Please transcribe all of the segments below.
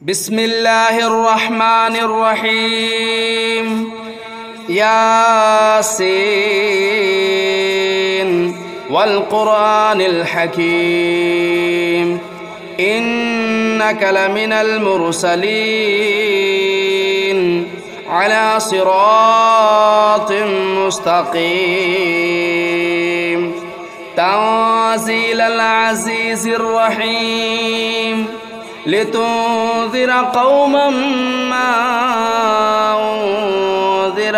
بسم الله الرحمن الرحيم. ياسين والقرآن الحكيم إنك لمن المرسلين على صراط مستقيم تنزيل العزيز الرحيم لتنذر قوما ما أنذر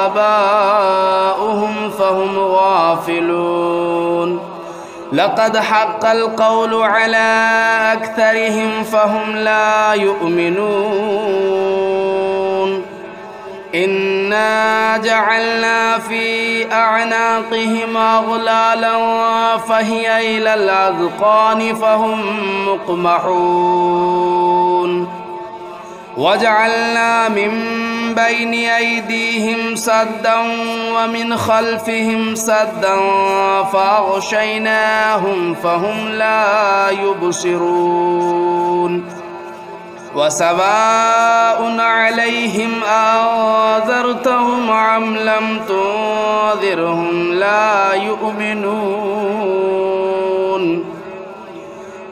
آباؤهم فهم غافلون لقد حق القول على أكثرهم فهم لا يؤمنون إنا جعلنا في أعناقهم أغلالا فهي إلى الأذقان فهم مقمحون وجعلنا من بين أيديهم سدا ومن خلفهم سدا فأغشيناهم فهم لا يبصرون وسواء عليهم أنذرتهم أم لم تنذرهم لا يؤمنون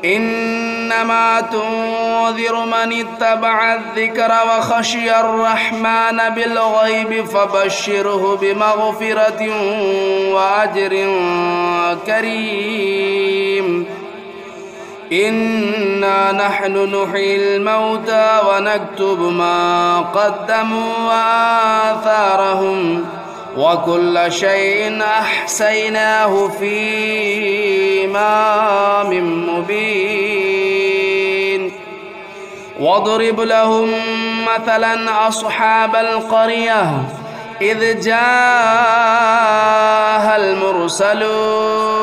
إنما تنذر من اتبع الذكر وخشي الرحمن بالغيب فبشره بمغفرة وأجر كريم إنا نحن نحيي الموتى ونكتب ما قدموا وآثارهم وكل شيء أحصيناه في إمام مبين واضرب لهم مثلا أصحاب القرية إذ جاءها المرسلون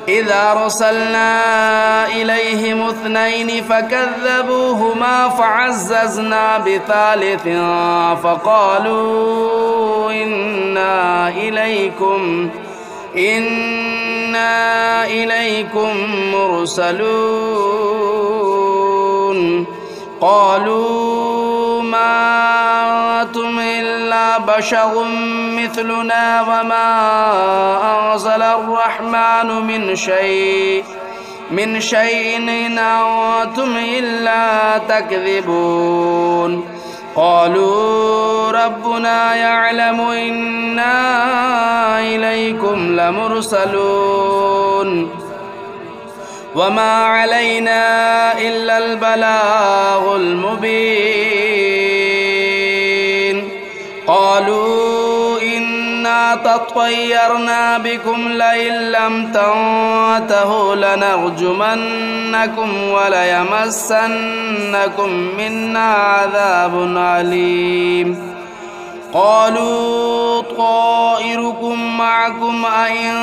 إذا أرسلنا إليهم اثنين فكذبوهما فعززنا بثالث فقالوا إنا إليكم مرسلون قالوا ما أنتم إلا بشر مثلنا وما أنزل الرحمن من شيء إن أنتم إلا تكذبون قالوا ربنا يعلم إنا إليكم لمرسلون وما علينا إلا البلاغ المبين قالوا إنا تطيرنا بكم لئن لم تنتهوا لنرجمنكم وليمسنكم منا عذاب أليم قالوا طائركم معكم أئن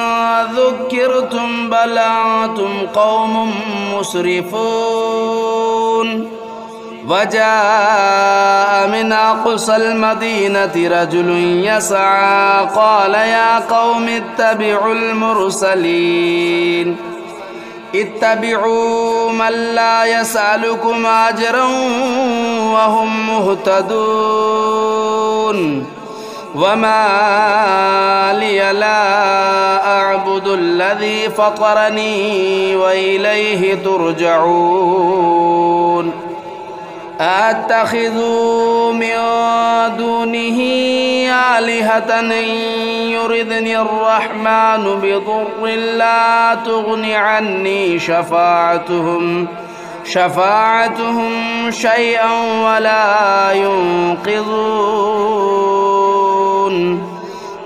ذكرتم بل أنتم قوم مسرفون وجاء من أقصى المدينة رجل يسعى قال يا قوم اتبعوا المرسلين اتبعوا من لا يسألكم أجرا وهم مهتدون وما لي لا أعبد الذي فطرني وإليه ترجعون أتخذ من دونه آلهة إن يردني الرحمن بضر لا تغن عني شفاعتهم شيئا ولا ينقذون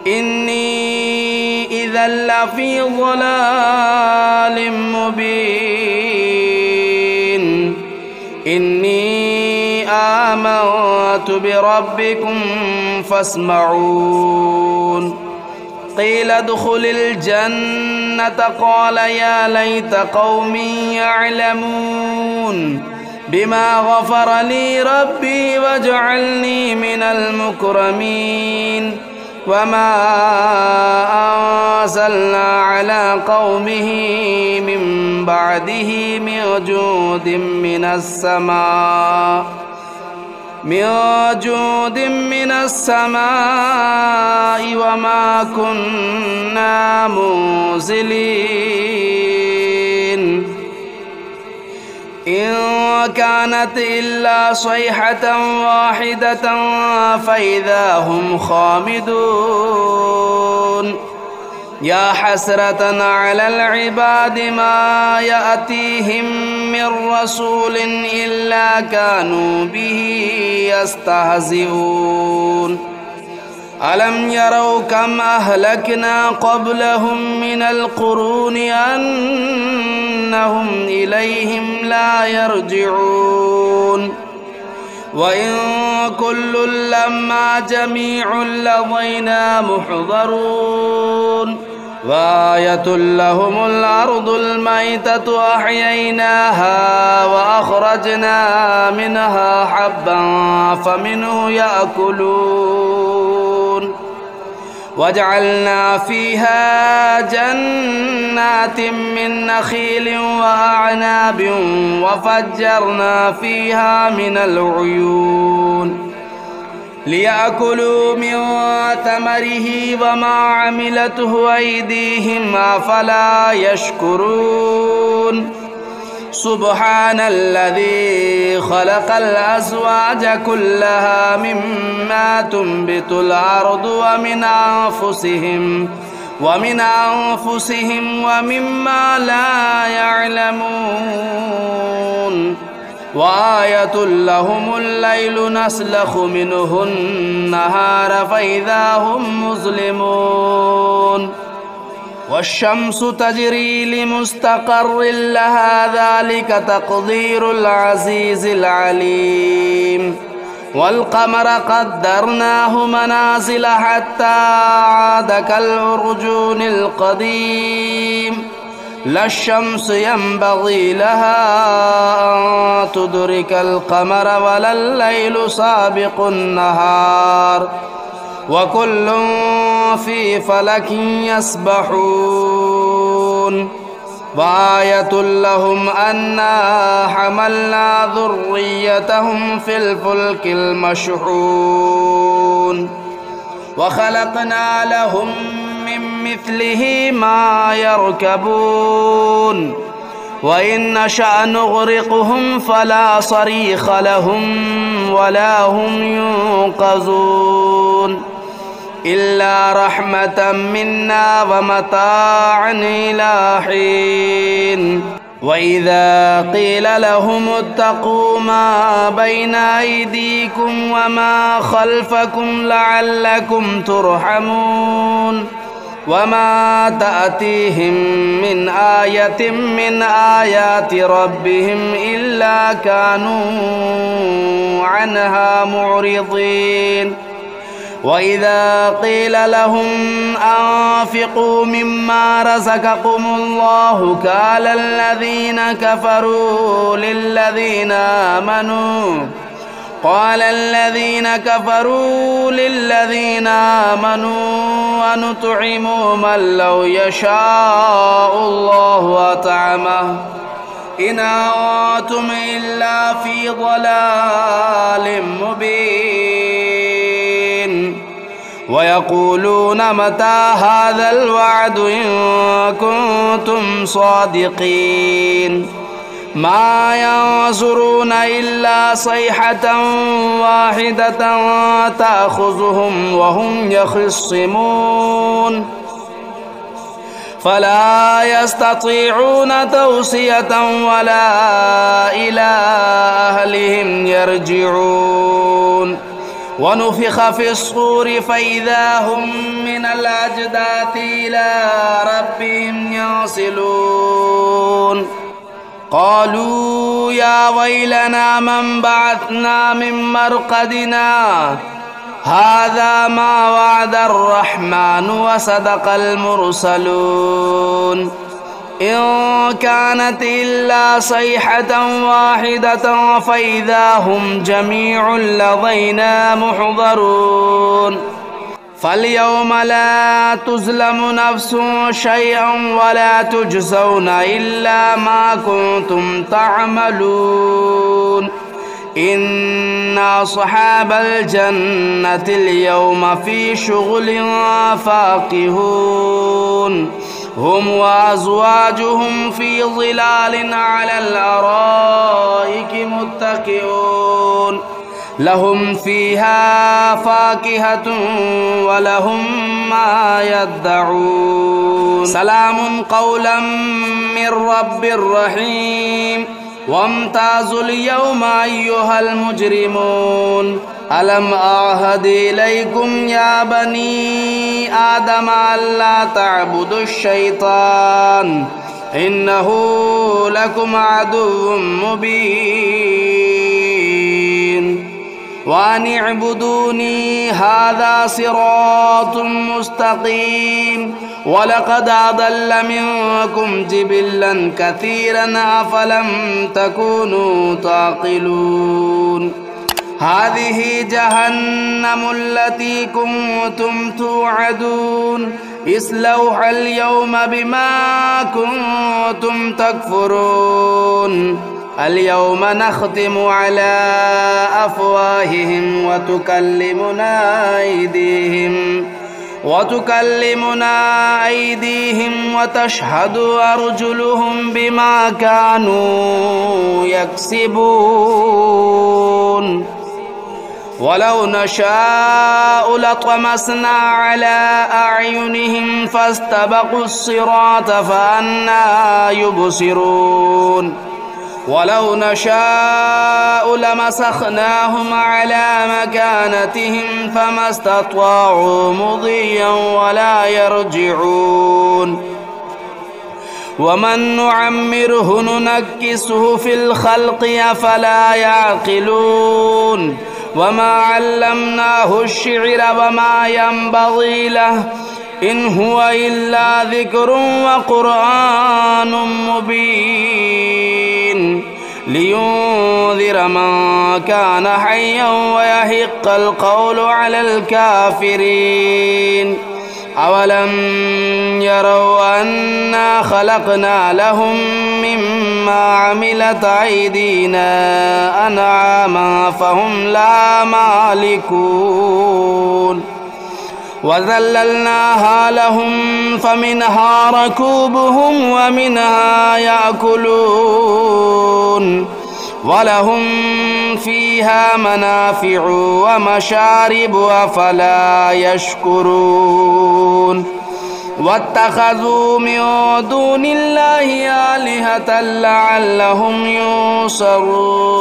إني إذا لفي ضلال مبين إني آمنت بربكم فاسمعون قيل ادخل الجنة قال يا ليت قومي يعلمون بما غفر لي ربي وجعلني من المكرمين وما أنزلنا على قومه من بعده من جود من السماء وما كنا منزلين إن كانت إلا صيحة واحدة فإذا هم خامدون يا حسرة على العباد ما يأتيهم من رسول إلا كانوا به يستهزئون ألم يروا كم أهلكنا قبلهم من القرون أنهم إليهم لا يرجعون وإن كل لما جميع لدينا محضرون وآية لهم الأرض الميتة أحييناها وأخرجنا منها حبا فمنه يأكلون وجعلنا فيها جنات من نخيل وأعناب وفجرنا فيها من العيون ليأكلوا من ثمره وما عملته أيديهم أفلا يشكرون سبحان الذي خلق الأزواج كلها مما تنبت الأرض ومن أنفسهم ومما لا يعلمون وآية لهم الليل نسلخ منه النهار فإذا هم مظلمون والشمس تجري لمستقر لها ذلك تقدير العزيز العليم والقمر قدرناه منازل حتى عاد كالعرجون القديم لا الشمس ينبغي لها أن تدرك القمر ولا الليل سابق النهار وكل في فلك يسبحون وآية لهم أنا حملنا ذريتهم في الفلك المشحون وخلقنا لهم من مثله ما يركبون وإن نشأ نغرقهم فلا صريخ لهم ولا هم ينقذون إلا رحمة منا ومتاعا إلى حين وإذا قيل لهم اتقوا ما بين أيديكم وما خلفكم لعلكم ترحمون وما تأتيهم من آية من آيات ربهم إلا كانوا عنها معرضين وإذا قيل لهم أنفقوا مما رزقكم الله قال الذين كفروا للذين آمنوا أنطعم من لو يشاء الله أطعمه إن أنتم إلا في ضلال مبين ويقولون متى هذا الوعد إن كنتم صادقين ما ينظرون إلا صيحة واحدة تأخذهم وهم يخصمون فلا يستطيعون توصية ولا إلى أهلهم يرجعون ونفخ في الصور فإذا هم من الأجداث إلى ربهم ينسلون قالوا يا ويلنا من بعثنا من مرقدنا هذا ما وعد الرحمن وصدق المرسلون إن كانت إلا صيحة واحدة فإذا هم جميع لدينا محضرون فاليوم لا تظلم نفس شيئا ولا تجزون إلا ما كنتم تعملون إن أصحاب الجنة اليوم في شغل فاكهون هم وأزواجهم في ظلال على الأرائك متكئون لهم فيها فاكهة ولهم ما يدعون سلام قولا من رب رحيم وامتازوا اليوم أيها المجرمون ألم أعهد إليكم يا بني آدم ألا تعبدوا الشيطان إنه لكم عدو مبين وأن اعبدوني هذا صراط مستقيم ولقد أضل منكم جبلا كثيرا أفلم تكونوا تعقلون هذه جهنم التي كنتم توعدون اصلوها اليوم بما كنتم تكفرون اليوم نختم على أفواههم وتكلمنا أيديهم وتشهد أرجلهم بما كانوا يكسبون ولو نشاء لطمسنا على أعينهم فاستبقوا الصراط فأنى يبصرون ولو نشاء لمسخناهم على مكانتهم فما استطاعوا مضيا ولا يرجعون ومن نعمره ننكسه في الخلق أفلا يعقلون وما علمناه الشعر وما ينبغي له إن هو إلا ذكر وقرآن مبين لينذر من كان حيا ويحق القول على الكافرين أولم يروا أنا خلقنا لهم مما عملت أيدينا أنعاما فهم لا مالكون وذللناها لهم فمنها ركوبهم ومنها يأكلون ولهم فيها منافع ومشارب أفلا يشكرون واتخذوا من دون الله آلهة لعلهم ينصرون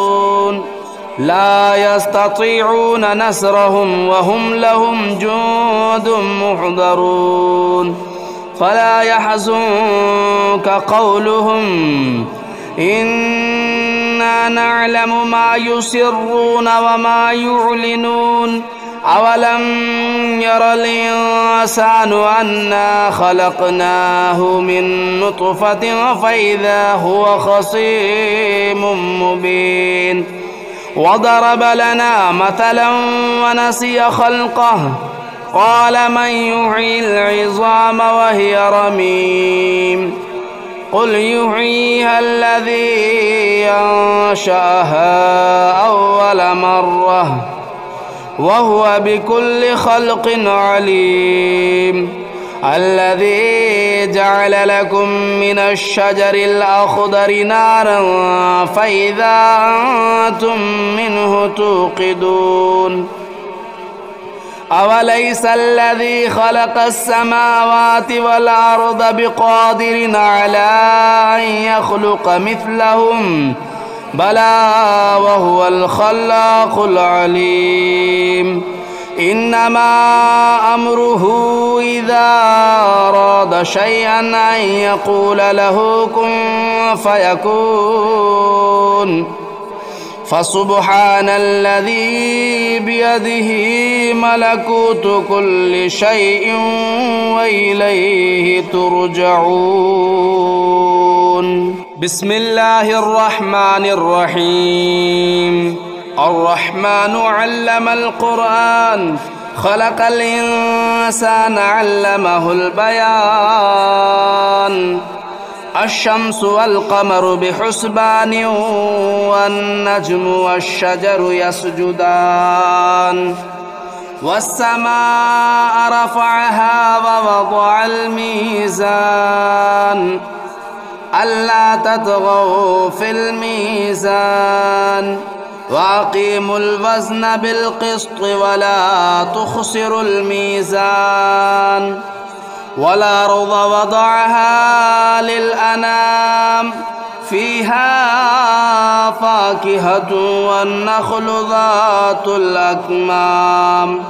لا يستطيعون نصرهم وهم لهم جند محضرون فلا يحزنك قولهم إنا نعلم ما يسرون وما يعلنون أولم ير الإنسان أنا خلقناه من نطفة فإذا هو خصيم مبين وضرب لنا مثلا ونسي خلقه قال من يحيي العظام وهي رميم قل يحييها الذي أنشأها أول مرة وهو بكل خلق عليم الذي جعل لكم من الشجر الأخضر نارا فإذا أنتم منه توقدون أوليس الذي خلق السماوات والأرض بقادر على أن يخلق مثلهم بلى وهو الخلاق العليم إنما أمره إذا أراد شيئا أن يقول له كن فيكون فسبحان الذي بيده ملكوت كل شيء وإليه ترجعون بسم الله الرحمن الرحيم الرحمن علم القرآن خلق الإنسان علمه البيان الشمس والقمر بحسبان والنجم والشجر يسجدان والسماء رفعها ووضع الميزان ألا تطغوا في الميزان وأقيموا الوزن بالقسط ولا تخسروا الميزان والأرض وضعها للأنام فيها فاكهة والنخل ذات الأكمام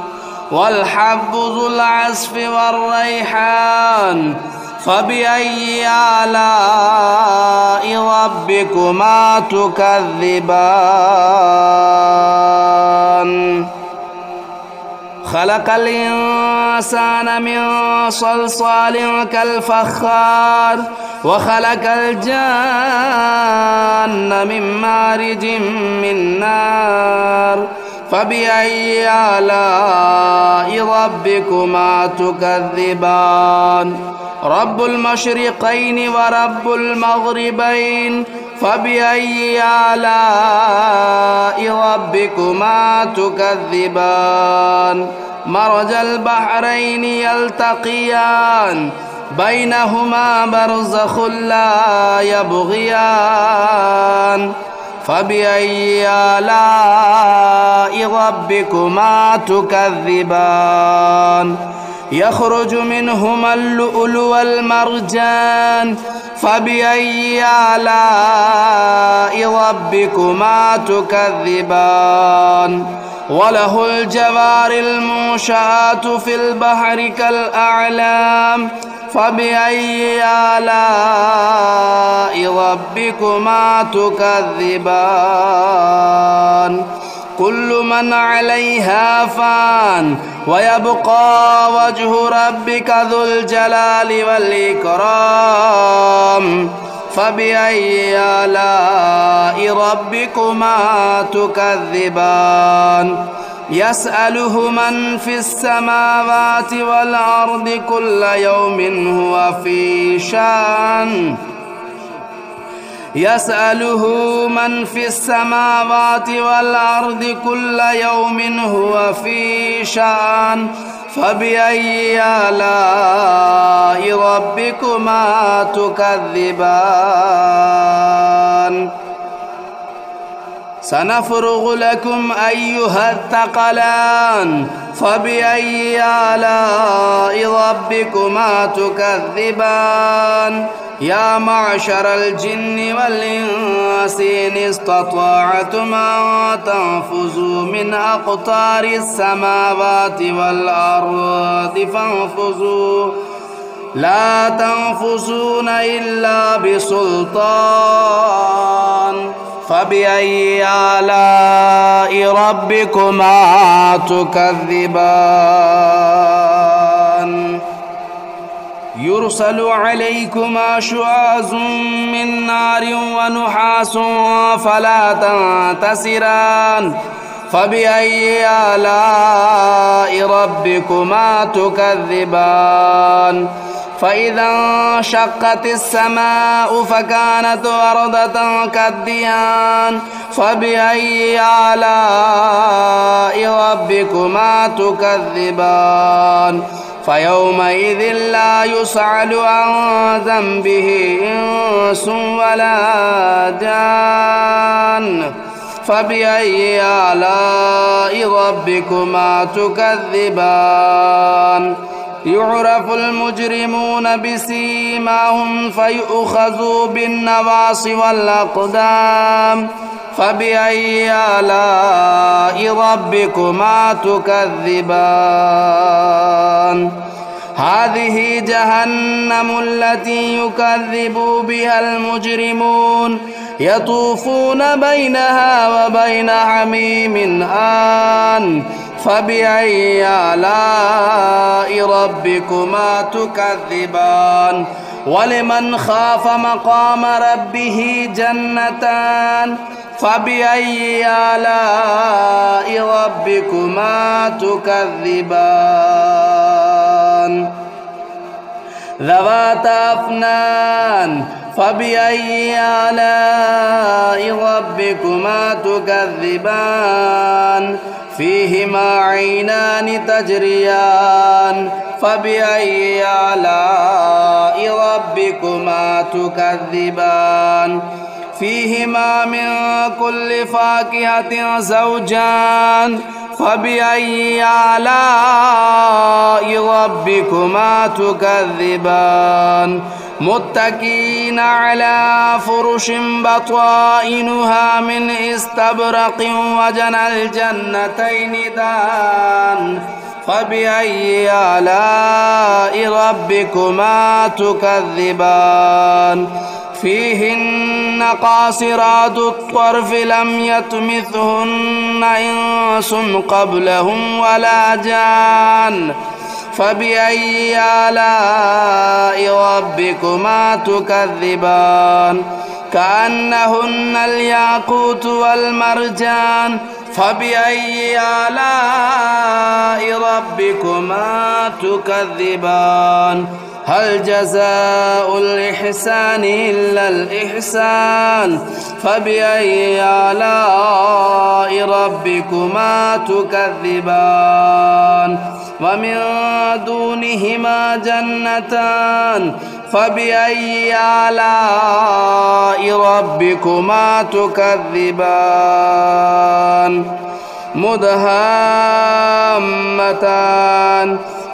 والحب ذو العصف والريحان فبأي آلاء ربكما تكذبان خلق الإنسان من صلصال كالفخار وخلق الجان من مارج من نار فبأي آلاء ربكما تكذبان رب المشرقين ورب المغربين فبأي آلاء ربكما تكذبان مرج البحرين يلتقيان بينهما برزخ لا يبغيان فبأي آلاء ربكما تكذبان يخرج منهما اللؤلؤ والمرجان فبأي آلاء ربكما تكذبان وله الجوار المنشآت في البحر كالأعلام فبأي آلاء ربكما تكذبان كل من عليها فان ويبقى وجه ربك ذو الجلال والإكرام فبأي آلاء ربكما تكذبان يسأله من في السماوات والأرض كل يوم هو في شأن يسأله من في السماوات والأرض كل يوم هو في شأن فبأي آلاء ربكما تكذبان سنفرغ لكم أيها الثقلان فبأي آلاء ربكما تكذبان يا معشر الجن والإنس إن استطعتم أن تنفذوا من أقطار السماوات والأرض فانفذوا لا تنفذون إلا بسلطان فبأي آلاء ربكما تكذبان يرسل عليكما شواظ من نار ونحاس فلا تنتصران فبأي آلاء ربكما تكذبان فإذا انشقت السماء فكانت وردة كالدهان فبأي آلاء ربكما تكذبان فيومئذ لا يسأل عن ذنبه إنس ولا جان فبأي آلاء ربكما تكذبان يعرف المجرمون بسيماهم فيؤخذوا بالنواصي والأقدام فبأي آلاء ربكما تكذبان هذه جهنم التي يكذب بها المجرمون يطوفون بينها وبين حميم آن فبأي آلاء ربكما تكذبان ولمن خاف مقام ربه جنتان فبأي آلاء ربكما تكذبان ذواتا أفنان فبأي آلاء ربكما تكذبان فيهما عينان تجريان فبأي آلاء ربكما تكذبان فيهما من كل فاكهة زوجان فبأي آلاء ربكما تكذبان متكئين على فرش بطائنها من استبرق وجنى الجنتين دان فبأي آلاء ربكما تكذبان فيهن قاصرات الطرف لم يطمثهن إنس قبلهم ولا جان فبأي آلاء ربكما تكذبان كأنهن الياقوت والمرجان فبأي آلاء ربكما تكذبان هل جزاء الإحسان إلا الإحسان فبأي آلاء ربكما تكذبان ومن دونهما جنتان فبأي آلاء ربكما تكذبان مدهامتان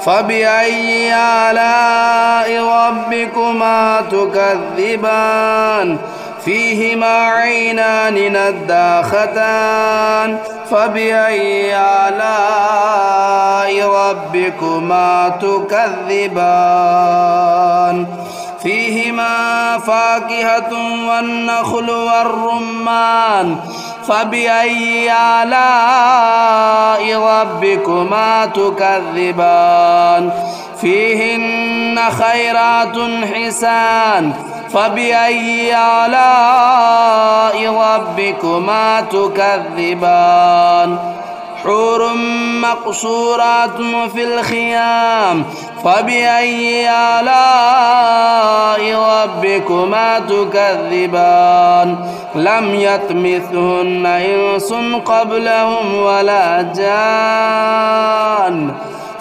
فبأي آلاء ربكما تكذبان فيهما عينان نداختان فبأي آلاء ربكما تكذبان فيهما فاكهة والنخل والرمان فبأي آلاء ربكما تكذبان فيهن خيرات حسان فبأي آلاء ربكما تكذبان حور مقصورات في الخيام فبأي آلاء ربكما تكذبان لم يطمثهن إنس قبلهم ولا جان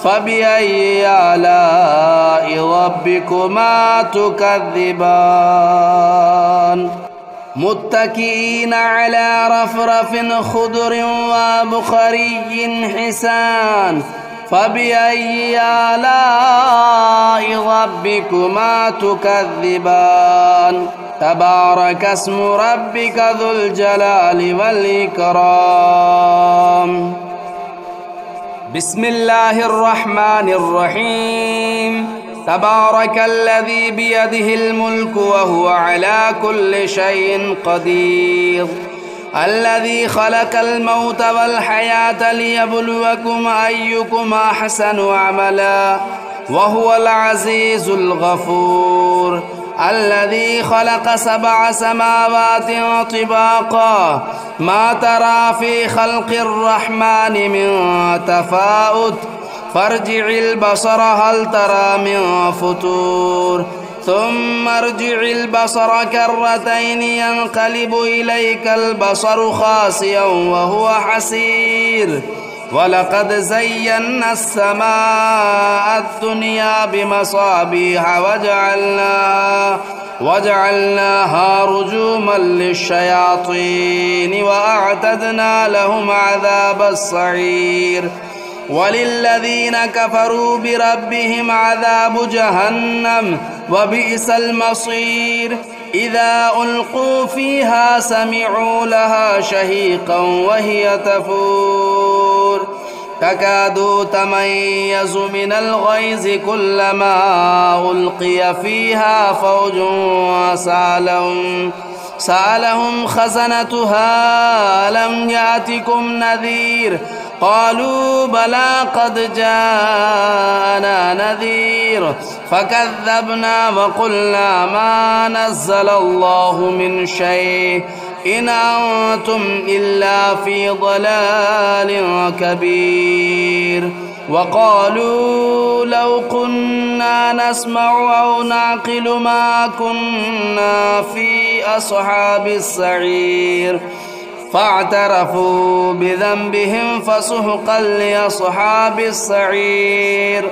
فبأي آلاء ربكما تكذبان متكئين على رفرف خضر وبخري حسان فبأي آلاء ربكما تكذبان تبارك اسم ربك ذو الجلال والإكرام بسم الله الرحمن الرحيم تبارك الذي بيده الملك وهو على كل شيء قدير الذي خلق الموت والحياة ليبلوكم أيكم أحسن عملا وهو العزيز الغفور الذي خلق 7 سماوات طباقا ما ترى في خلق الرحمن من تفاؤت فارجع البصر هل ترى من فتور ثم ارجع البصر كرتين ينقلب إليك البصر خاسئا وهو حسير ولقد زينا السماء الدنيا بمصابيح وجعلناها رجوما للشياطين وأعتدنا لهم عذاب السعير وللذين كفروا بربهم عذاب جهنم وبئس المصير إذا ألقوا فيها سمعوا لها شهيقا وهي تفور تكاد تميز من الغيظ كلما ألقي فيها فوج سألهم خزنتها ألم يأتكم نذير قالوا بلى قد جاءنا نذير فكذبنا وقلنا ما نزل الله من شيء إن أنتم إلا في ضلال كبير. وقالوا لو كنا نسمع أو نعقل ما كنا في أصحاب السعير فاعترفوا بذنبهم فسحقا لأصحاب السعير.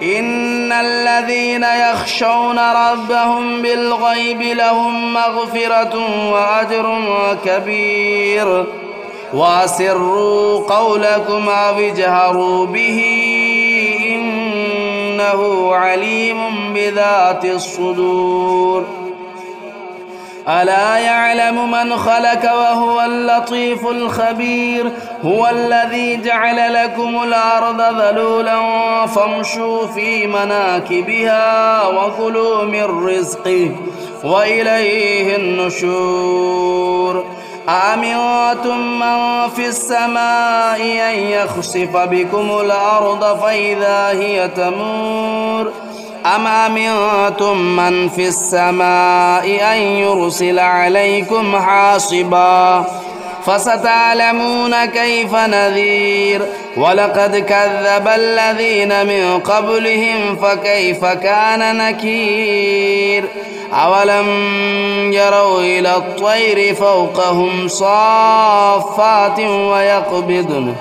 إن الذين يخشون ربهم بالغيب لهم مغفرة وأجر كبير. وأسروا قولكم أو اجهروا به إنه عليم بذات الصدور. ألا يعلم من خلق وهو اللطيف الخبير. هو الذي جعل لكم الأرض ذلولا فامشوا في مناكبها وكلوا من رزقه وإليه النشور. أأمنتم من في السماء أن يخسف بكم الأرض فإذا هي تمور أم أمنتم من في السماء أن يرسل عليكم حاصبا فستعلمون كيف نذير. ولقد كذب الذين من قبلهم فكيف كان نكير. أولم يروا إلى الطير فوقهم صافات ويقبضن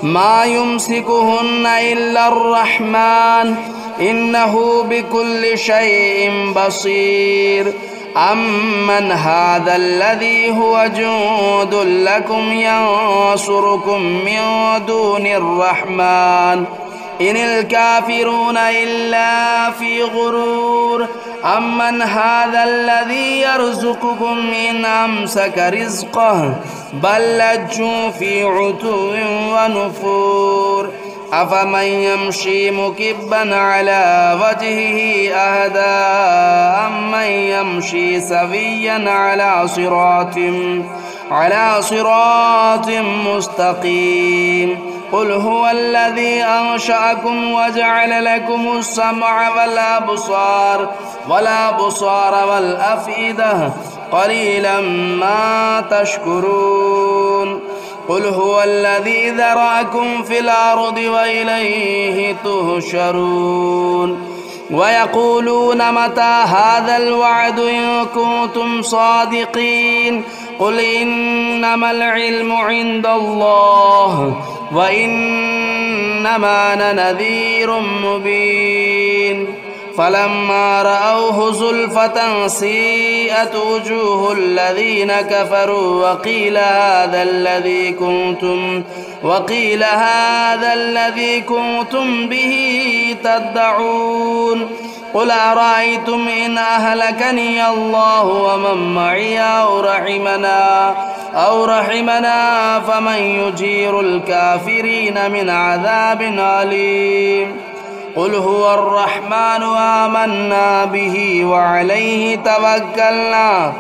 ما يمسكهن إلا الرحمن إنه بكل شيء بصير. أمن هذا الذي هو جند لكم ينصركم من دون الرحمن إن الكافرون إلا في غرور. أمن هذا الذي يرزقكم إن أمسك رزقه بل لجوا في عتو ونفور. أفمن يمشي مكبا على وجهه أهدى أمن يمشي سويا على صراط مستقيم. قل هو الذي أنشأكم وجعل لكم السمع والأبصار والأفئدة قليلا ما تشكرون. قل هو الذي ذرأكم في الأرض وإليه تهشرون. ويقولون متى هذا الوعد إن كنتم صادقين. قل إنما العلم عند الله وإنما أنا نذير مبين. فلما رأوه زلفة سيئت وجوه الذين كفروا وقيل هذا الذي كنتم به تدعون. قل أرأيتم إن أهلكني الله ومن معي أو رحمنا فمن يجير الكافرين من عذاب أليم. قل هو الرحمن آمنا به وعليه توكلنا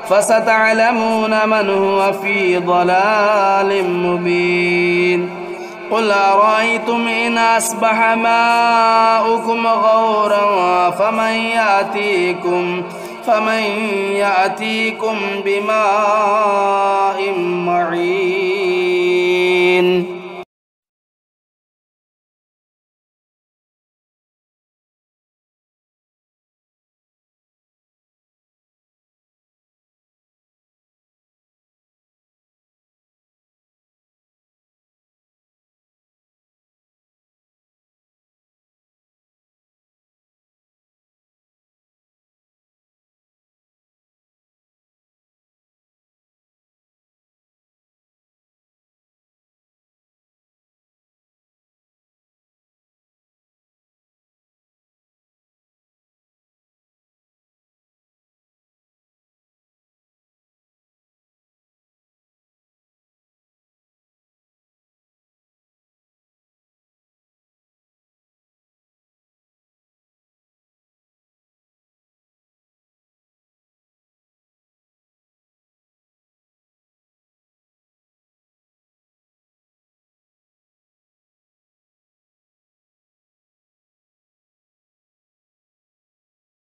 فستعلمون من هو في ضلال مبين. قل أرأيتم إن أصبح ماؤكم غورا فمن يأتيكم بماء معين.